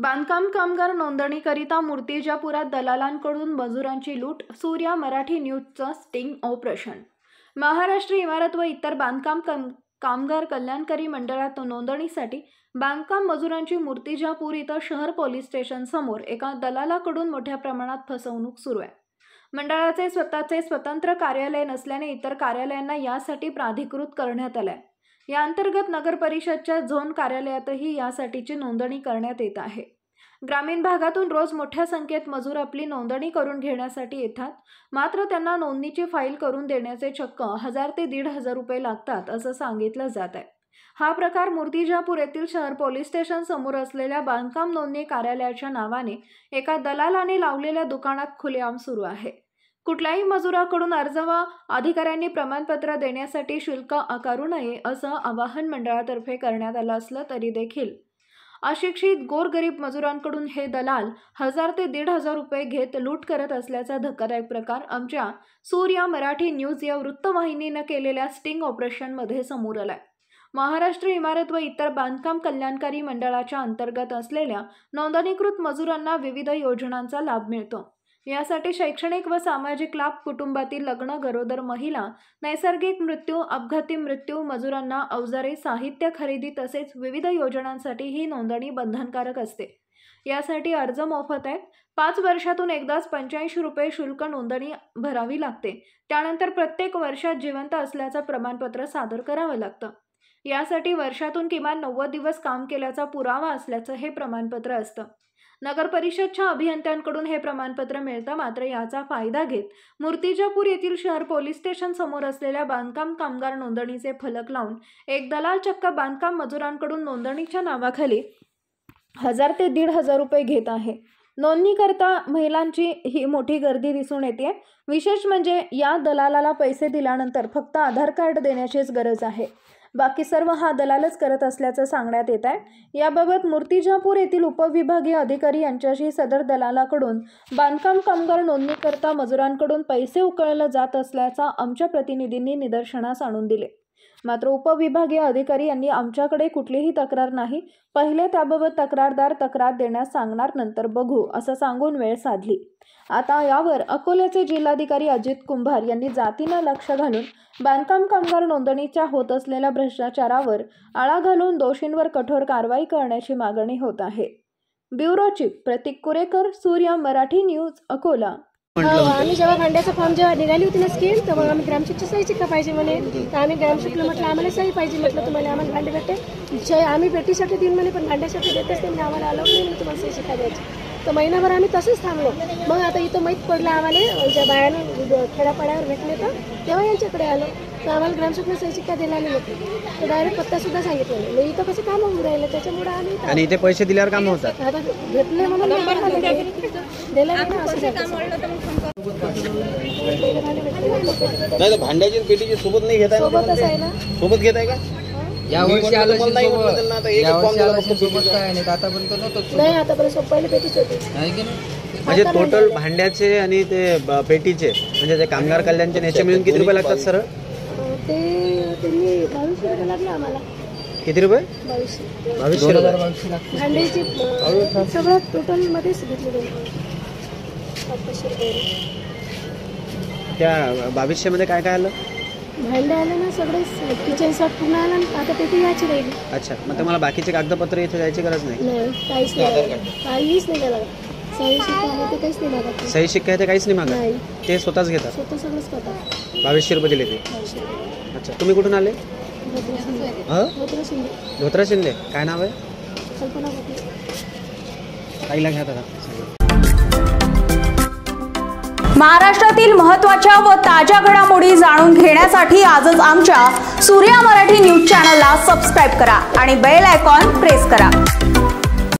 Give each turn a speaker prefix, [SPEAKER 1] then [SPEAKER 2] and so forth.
[SPEAKER 1] बांधकाम कामगार नोंदणीकरिता मूर्तिजापुरात दलालांकडून मजुरांची लूट. सूर्या मराठी न्यूजचं स्टिंग ऑपरेशन. महाराष्ट्र इमारत व इतर बांधकाम कामगार कल्याणकारी मंडळात नोंदणीसाठी बांधकाम मजुरांची मूर्तिजापूर इथं शहर पोलीस स्टेशन समोर एका दलालाकडून मोठ्या प्रमाणात फसवणूक सुरू आहे. मंडळाचे स्वतःचे स्वतंत्र कार्यालय नसल्याने इतर कार्यालयांना यासाठी प्राधिकृत करण्यात आले आहे. या अंतर्गत नगर परिषदच्या झोन कार्यालयातही यासाठीची नोंदणी करण्यात येत आहे. ग्रामीण भागातून रोज मोठ्या संख्येत मजूर आपली नोंदणी करून घेण्यासाठी येतात. मात्र त्यांना नोंदणीची फाईल करून देण्याचे चक्क 1000 ते 1500 रुपये लागतात असं सांगितलं जात आहे. हा प्रकार मूर्तिजापूर येथील शहर पोलीस स्टेशन समोर असलेल्या बांधकाम नोंदणी कार्यालयाच्या नावाने एका दलालाने लावलेल्या दुकानात खुलेआम सुरू आहे. कुठल्याही मजुराकडून अर्ज व अधिकाऱ्यांनी प्रमाणपत्र देण्यासाठी शुल्क आकारू नये असं आवाहन मंडळातर्फे करण्यात आलं असलं तरी देखील अशिक्षित गोरगरीब मजुरांकडून हे दलाल 1000 ते 1500 रुपये घेत लूट करत असल्याचा धक्कादायक प्रकार आमच्या सूर्या मराठी न्यूज या वृत्तवाहिनीनं केलेल्या स्टिंग ऑपरेशनमध्ये समोर आलाय. महाराष्ट्र इमारत व इतर बांधकाम कल्याणकारी मंडळाच्या अंतर्गत असलेल्या नोंदणीकृत मजुरांना विविध योजनांचा लाभ मिळतो. यासाठी शैक्षणिक व सामाजिक लाभ, कुटुंबातील लग्न, गरोदर महिला, नैसर्गिक मृत्यू, अपघाती मृत्यू, मजुरांना अवजारे, साहित्य खरेदी तसेच विविध योजनांसाठी ही नोंदणी बंधनकारक असते. यासाठी अर्ज मोफत आहे. 5 वर्षातून एकदाच 85 रुपये शुल्क नोंदणी भरावी लागते. त्यानंतर प्रत्येक वर्षात जिवंत असल्याचं प्रमाणपत्र सादर करावं लागतं. यासाठी वर्षातून किमान 90 दिवस काम केल्याचा पुरावा असल्याचं हे प्रमाणपत्र असतं. नगर परिषदच्या अभियंत्यांकडून हे प्रमाणपत्र मिळतं. मात्र याचा फायदा घेत मूर्तिजापूर येथील शहर पोलीस स्टेशन समोर असलेल्या बांधकाम कामगार नोंदणीचे फलक लावून एक दलाल चक्क बांधकाम मजुरांकडून नोंदणीच्या नावाखाली 1000 ते 1500 रुपये घेत आहे. नोंदणीकरता महिलांची ही मोठी गर्दी दिसून येते. विशेष म्हणजे या दलालाला पैसे दिल्यानंतर फक्त आधार कार्ड देण्याचीच गरज आहे. बाकी सर्व हा दलालच करत असल्याचं सांगण्यात येत आहे. याबाबत मूर्तिजापूर येथील उपविभागीय अधिकारी यांच्याशी सदर दलालाकडून बांधकाम कामगार नोंदणीकरता मजुरांकडून पैसे उकळले जात असल्याचा आमच्या प्रतिनिधींनी निदर्शनास आणून दिले. मात्र उपविभागीय अधिकारी यांनी आमच्याकडे कुठलीही तक्रार नाही, पहिले त्याबाबत तक्रारदार तक्रार देण्यास सांगणार, नंतर बघू असं सांगून वेळ साधली. आता यावर अकोल्याचे जिल्हाधिकारी अजित कुंभार यांनी जातीनं लक्ष घालून बांधकाम कामगार नोंदणीच्या होत असलेल्या भ्रष्टाचारावर आळा घालून दोषींवर कठोर कारवाई करण्याची मागणी होत आहे. ब्युरो चीफ प्रतीक कुरेकर, सूर्या मराठी न्यूज, अकोला.
[SPEAKER 2] आम्ही जेव्हा भांड्याचा फॉर्म जेव्हा निघाली होती ना स्कीम, तेव्हा आम्ही ग्रामसेवकची सही शिक्का पाहिजे म्हणे. तर आम्ही ग्रामसेवकला म्हटलं आम्हाला सही पाहिजे. म्हटलं तुम्हाला आम्हाला भांडे भेटते, आम्ही पेटीसाठी देऊन म्हणे, पण भांड्यासाठी देतेच ते आम्हाला अलाउड नाही म्हणे तुम्हाला सही शिक्का द्यायची. तर महिनाभर आम्ही तसंच थांबलो. मग आता इथं माहीत पडलं आम्हाला, ज्या बायानं खेड्यापाड्यावर भेटले तर तेव्हा यांच्याकडे आलो. तर आम्हाला ग्रामसेवकने सही शिक्का दिला नाही म्हटलं. तर डायरेक्ट पत्ता सुद्धा सांगितलं नाही. मग इथं कसं काम होऊन राहिलं, त्याच्यामुळे आम्ही
[SPEAKER 3] आणि इथे पैसे दिल्यावर काम होतात.
[SPEAKER 2] आता घेतले म्हणून दिला नाही असं
[SPEAKER 3] नाही. भांड्याची पेटीची सोबत नाही घेताय,
[SPEAKER 2] सोबतच आहे ना,
[SPEAKER 3] सोबत घेताय का?
[SPEAKER 4] यावर्षी आलं नाही,
[SPEAKER 2] आतापर्यंत पहिले पेटीच होते.
[SPEAKER 3] म्हणजे टोटल भांड्याचे आणि ते पेटीचे म्हणजे ते कामगार कल्याणचे याचे मिळून किती रुपये लागतात सर?
[SPEAKER 2] ते त्यांनी 2200 रुपये लागले आम्हाला.
[SPEAKER 3] किती रुपये?
[SPEAKER 2] 2200 रुपये भांड्याची सगळं टोटल मध्येच घेतले.
[SPEAKER 3] त्या 2200 मध्ये काय काय आलं?
[SPEAKER 2] भांडे आले ना सगळे, किचन सेट पूर्ण आला. आता पेटी याची राहिली.
[SPEAKER 3] अच्छा, मग तुम्हाला बाकीचे कागदपत्र इथे द्यायची गरज नाही?
[SPEAKER 2] काहीच नाही, काहीच नाही लागत. सही शिक्का आहे ते काहीच नाही मागत.
[SPEAKER 3] सही शिक्का आहे ते काहीच नाही मागत, ते स्वतःच घेतात.
[SPEAKER 2] स्वतः सगळंच करतात.
[SPEAKER 3] 2200 रुपये दिले ते. अच्छा, तुम्ही कुठून आले? धोत्रा शिंदे. काय नाव आहे?
[SPEAKER 2] कल्पना पाटील.
[SPEAKER 3] काहीला घ्या आता.
[SPEAKER 5] महाराष्ट्रातील महत्त्वाच्या व ताज्या घडामोडी जाणून घेण्यासाठी आजच आमच्या सूर्या मराठी न्यूज चॅनलला सबस्क्राईब करा आणि बेल आयकॉन प्रेस करा.